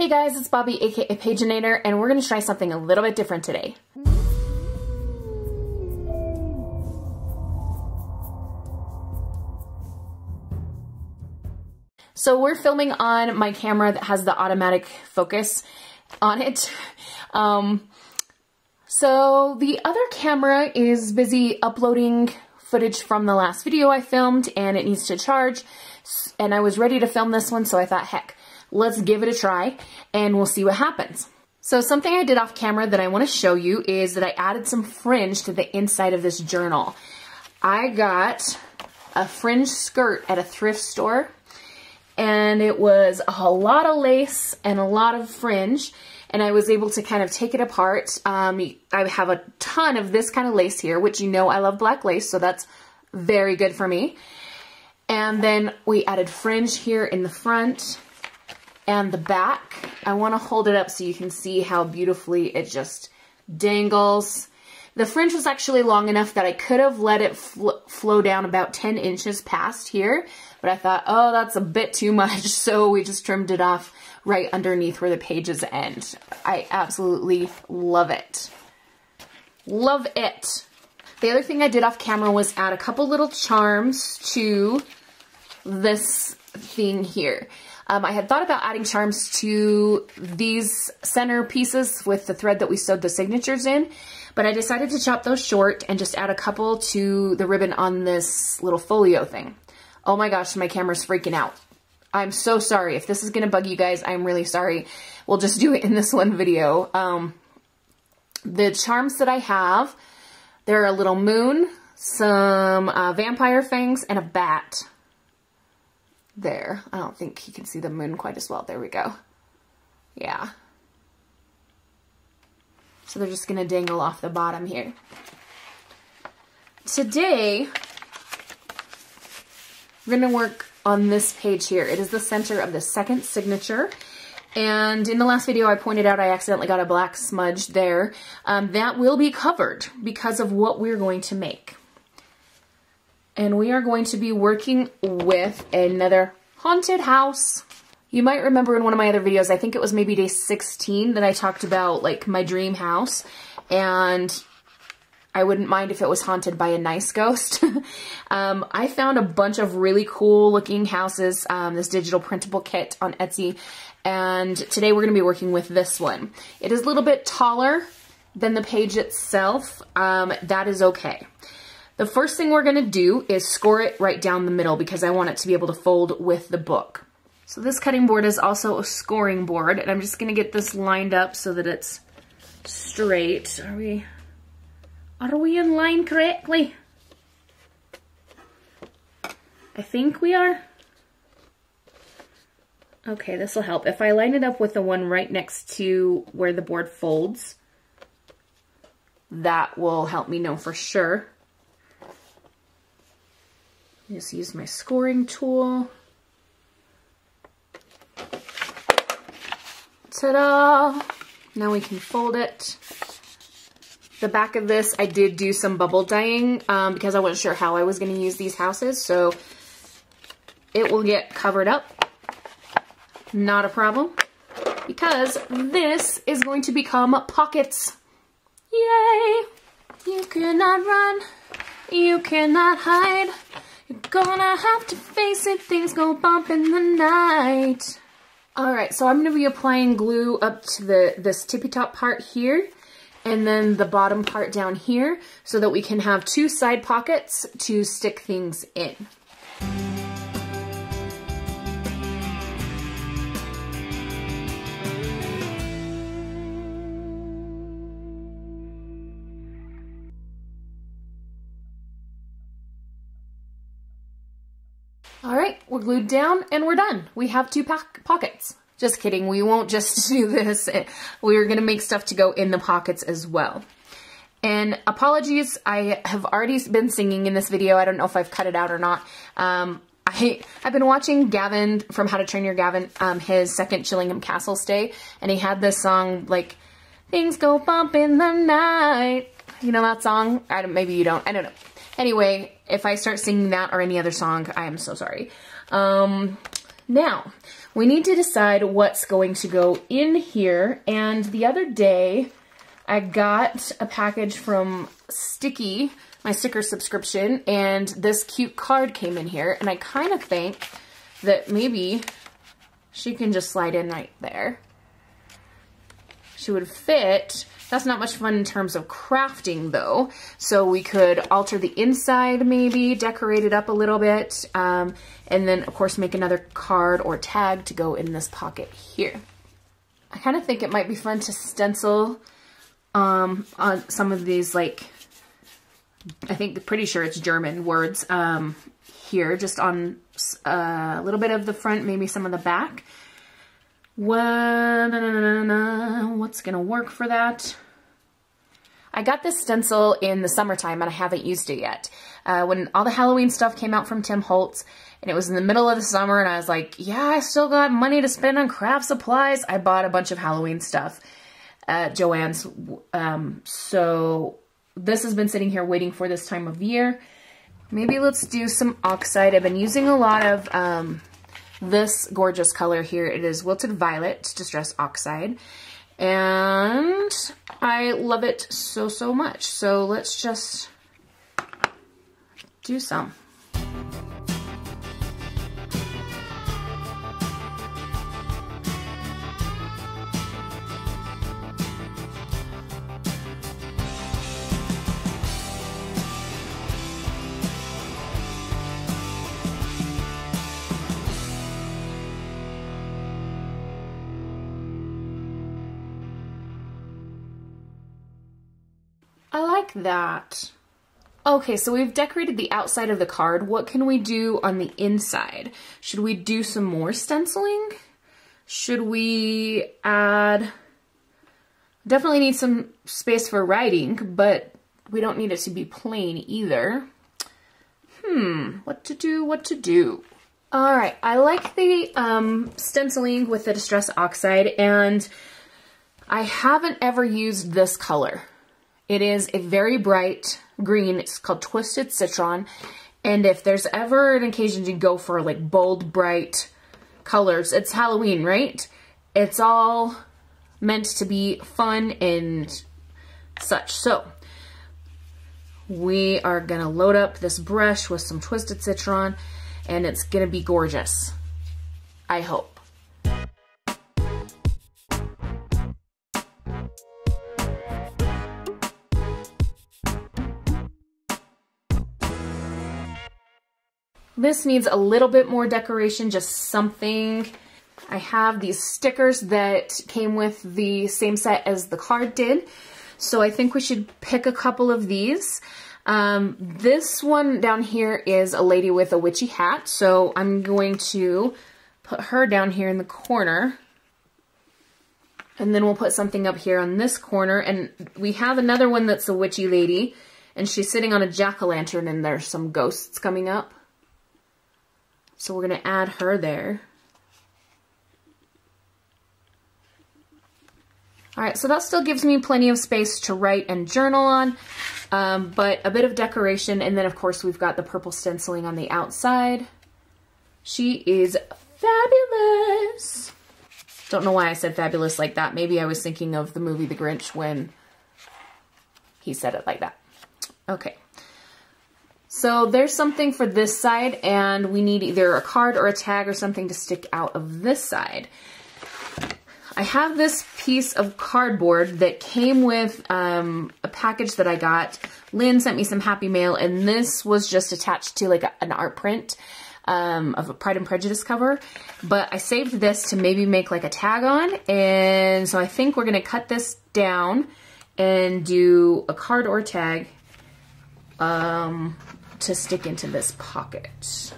Hey guys, it's Bobi, aka Paginator, and we're gonna try something a little bit different today. So we're filming on my camera that has the automatic focus on it. So the other camera is busy uploading footage from the last video I filmed, and it needs to charge. And I was ready to film this one, so I thought, heck, let's give it a try and we'll see what happens. So something I did off camera that I want to show you is that I added some fringe to the inside of this journal. I got a fringe skirt at a thrift store, and it was a lot of lace and a lot of fringe, and I was able to kind of take it apart. I have a ton of this kind of lace here, which you know I love black lace, so that's very good for me. And then we added fringe here in the front and the back. I want to hold it up so you can see how beautifully it just dangles. The fringe was actually long enough that I could have let it flow down about 10 inches past here, but I thought, oh, that's a bit too much, so we just trimmed it off right underneath where the pages end. I absolutely love it. Love it. The other thing I did off camera was add a couple little charms to this thing here. I had thought about adding charms to these center pieces with the thread that we sewed the signatures in, but I decided to chop those short and just add a couple to the ribbon on this little folio thing. Oh my gosh, my camera's freaking out. I'm so sorry. If this is going to bug you guys, I'm really sorry. We'll just do it in this one video. The charms that I have, they're a little moon, some vampire fangs, and a bat. There. I don't think you can see the moon quite as well. There we go. Yeah. So they're just going to dangle off the bottom here. Today, we're going to work on this page here. It is the center of the second signature. And in the last video, I pointed out I accidentally got a black smudge there. That will be covered because of what we're going to make. And we are going to be working with another haunted house. You might remember in one of my other videos, I think it was maybe day 16, that I talked about like my dream house. And I wouldn't mind if it was haunted by a nice ghost. I found a bunch of really cool looking houses, this digital printable kit on Etsy. And today we're going to be working with this one. It is a little bit taller than the page itself. That is okay. The first thing we're going to do is score it right down the middle because I want it to be able to fold with the book. So this cutting board is also a scoring board, and I'm just going to get this lined up so that it's straight. Are we in line correctly? I think we are. Okay, this will help. If I line it up with the one right next to where the board folds, that will help me know for sure. Just use my scoring tool. Ta-da! Now we can fold it. The back of this, I did do some bubble dyeing because I wasn't sure how I was going to use these houses, so it will get covered up. Not a problem, because this is going to become pockets. Yay! You cannot run, you cannot hide. You're gonna have to face it, things go bump in the night. Alright, so I'm going to be applying glue up to this tippy top part here, and then the bottom part down here, so that we can have two side pockets to stick things in. Alright, we're glued down and we're done. We have two pockets. Just kidding, we won't just do this. We're going to make stuff to go in the pockets as well. And apologies, I have already been singing in this video. I don't know if I've cut it out or not. I've been watching Gavin from How to Train Your Gavin, his second Chillingham Castle stay, and he had this song like, things go bump in the night. You know that song? Maybe you don't. I don't know. Anyway, if I start singing that or any other song, I am so sorry. Now, we need to decide what's going to go in here, and the other day I got a package from Sticky, my sticker subscription, and this cute card came in here, and I kind of think that maybe she can just slide in right there. She would fit. That's not much fun in terms of crafting though. So we could alter the inside maybe, decorate it up a little bit, and then of course make another card or tag to go in this pocket here. I kind of think it might be fun to stencil on some of these, like, pretty sure it's German words here, just on a little bit of the front, maybe some of the back. What's gonna work for that? I got this stencil in the summertime and I haven't used it yet. When all the Halloween stuff came out from Tim Holtz, and it was in the middle of the summer, and I was like, yeah, I still got money to spend on craft supplies. I bought a bunch of Halloween stuff at Joann's. So this has been sitting here waiting for this time of year. Maybe let's do some oxide. I've been using a lot of this gorgeous color here. It is Wilted Violet Distress Oxide, and I love it so, so much. So let's just do some. I like that. Okay, so we've decorated the outside of the card. What can we do on the inside? Should we do some more stenciling? Should we add... Definitely need some space for writing, but we don't need it to be plain either. What to do? All right, I like the stenciling with the Distress Oxide, and I haven't ever used this color. It is a very bright green. It's called Twisted Citron. And if there's ever an occasion to go for like bold, bright colors, it's Halloween, right? It's all meant to be fun and such. So we are gonna load up this brush with some Twisted Citron, and it's gonna be gorgeous. I hope. This needs a little bit more decoration, just something. I have these stickers that came with the same set as the card did, so I think we should pick a couple of these. This one down here is a lady with a witchy hat, so I'm going to put her down here in the corner. And then we'll put something up here on this corner, and we have another one that's a witchy lady, and she's sitting on a jack-o'-lantern, and there's some ghosts coming up. So we're going to add her there. Alright, so that still gives me plenty of space to write and journal on, but a bit of decoration, and then of course we've got the purple stenciling on the outside. She is fabulous! Don't know why I said fabulous like that. Maybe I was thinking of the movie The Grinch when he said it like that. Okay. So there's something for this side, and we need either a card or a tag or something to stick out of this side. I have this piece of cardboard that came with a package that I got. Lynn sent me some Happy Mail, and this was just attached to like an art print of a Pride and Prejudice cover. But I saved this to maybe make like a tag on, and so I think we're going to cut this down and do a card or tag to stick into this pocket.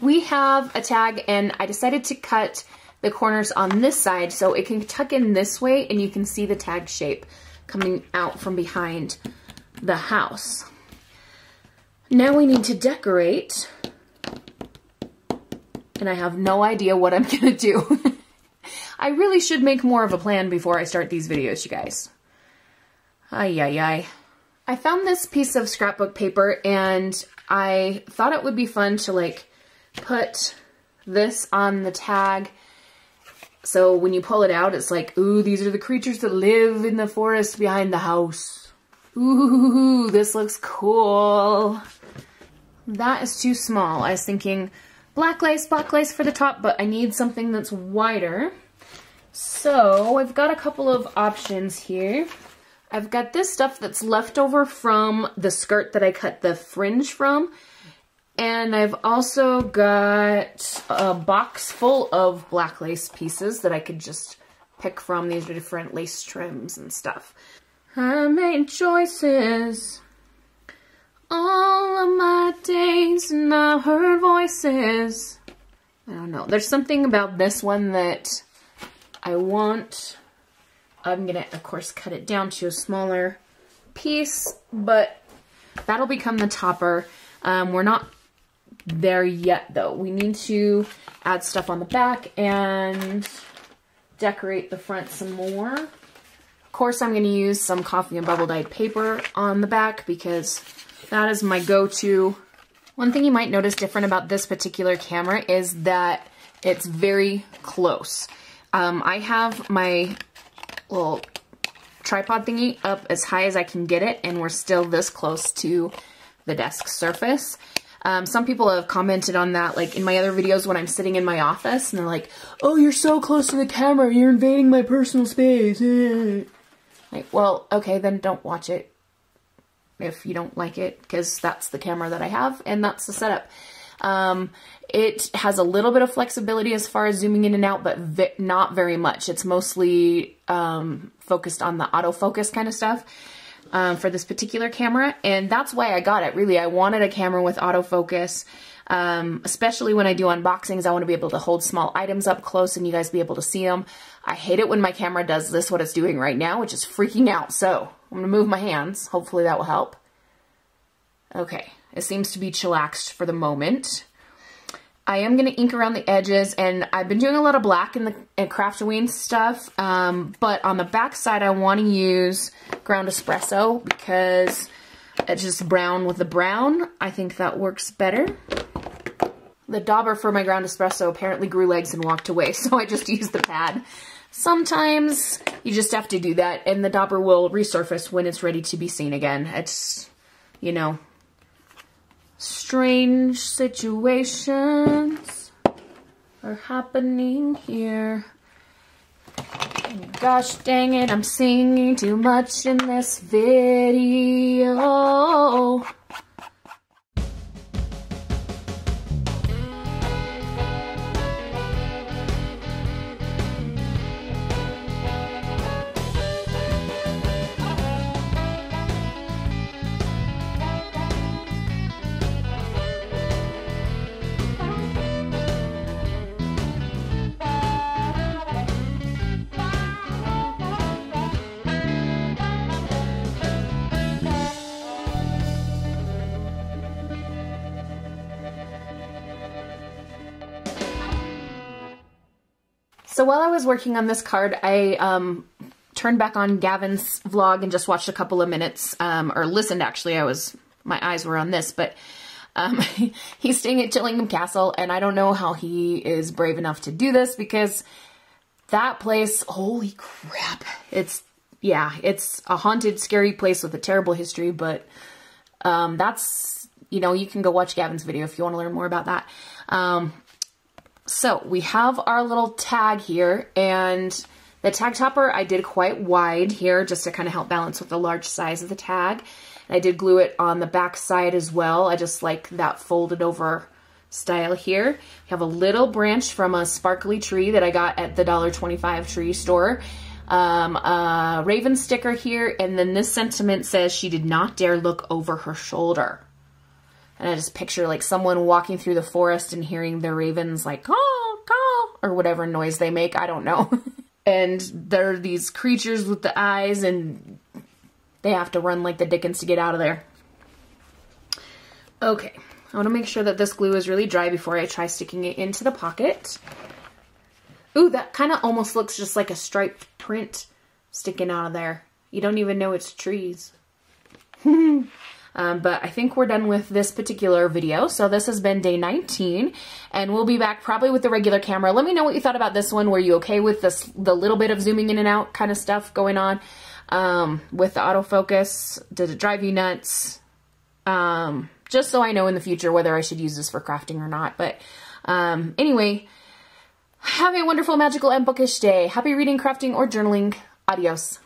We have a tag, and I decided to cut the corners on this side so it can tuck in this way, and you can see the tag shape coming out from behind the house. Now we need to decorate, and I have no idea what I'm gonna do. I really should make more of a plan before I start these videos, you guys. Ay, ay, ay. I found this piece of scrapbook paper and I thought it would be fun to like put this on the tag. So when you pull it out, it's like, ooh, these are the creatures that live in the forest behind the house. Ooh, this looks cool. That is too small. I was thinking black lace for the top, but I need something that's wider. So I've got a couple of options here. I've got this stuff that's left over from the skirt that I cut the fringe from. And I've also got a box full of black lace pieces that I could just pick from. These are different lace trims and stuff. I made choices all of my days and I've heard voices. I don't know. There's something about this one that I want. I'm gonna, of course, cut it down to a smaller piece, but that'll become the topper. We're not there yet though. We need to add stuff on the back and decorate the front some more. Of course, I'm going to use some coffee and bubble dyed paper on the back because that is my go-to. One thing you might notice different about this particular camera is that it's very close. I have my little tripod thingy up as high as I can get it, and we're still this close to the desk surface. Some people have commented on that, like in my other videos when I'm sitting in my office, and they're like, oh, you're so close to the camera, you're invading my personal space. Like, well, okay, then don't watch it if you don't like it, because that's the camera that I have, and that's the setup. It has a little bit of flexibility as far as zooming in and out, but not very much. It's mostly focused on the autofocus kind of stuff. For this particular camera, and that's why I got it. Really, I wanted a camera with autofocus, especially when I do unboxings. I want to be able to hold small items up close and you guys be able to see them. I hate it when my camera does this, what it's doing right now, which is freaking out. So I'm going to move my hands. Hopefully that will help. Okay, it seems to be chillaxed for the moment. I am going to ink around the edges, and I've been doing a lot of black in the Craftoween stuff, but on the back side I want to use ground espresso because it's just brown with the brown. I think that works better. The dauber for my ground espresso apparently grew legs and walked away, so I just used the pad. Sometimes you just have to do that, and the dauber will resurface when it's ready to be seen again. It's, you know, strange situations are happening here. And gosh dang it, I'm singing too much in this video. So while I was working on this card, I turned back on Gavin's vlog and just watched a couple of minutes, or listened actually. My eyes were on this, but he's staying at Chillingham Castle, and I don't know how he is brave enough to do this because that place, holy crap, it's a haunted, scary place with a terrible history, but that's, you know, you can go watch Gavin's video if you want to learn more about that. So we have our little tag here, and the tag topper I did quite wide here just to kind of help balance with the large size of the tag. And I did glue it on the back side as well. I just like that folded over style here. I have a little branch from a sparkly tree that I got at the $1.25 tree store. A raven sticker here, and then this sentiment says, "She did not dare look over her shoulder." And I just picture like someone walking through the forest and hearing the ravens like, caw, caw, or whatever noise they make. I don't know. And there are these creatures with the eyes, and they have to run like the dickens to get out of there. Okay, I want to make sure that this glue is really dry before I try sticking it into the pocket. Ooh, that kind of almost looks just like a striped print sticking out of there. You don't even know it's trees. But I think we're done with this particular video. So this has been day 19, and we'll be back probably with the regular camera. Let me know what you thought about this one. Were you okay with this, the little bit of zooming in and out kind of stuff going on with the autofocus? Did it drive you nuts? Just so I know in the future whether I should use this for crafting or not. But anyway, have a wonderful, magical, and bookish day. Happy reading, crafting, or journaling. Adios.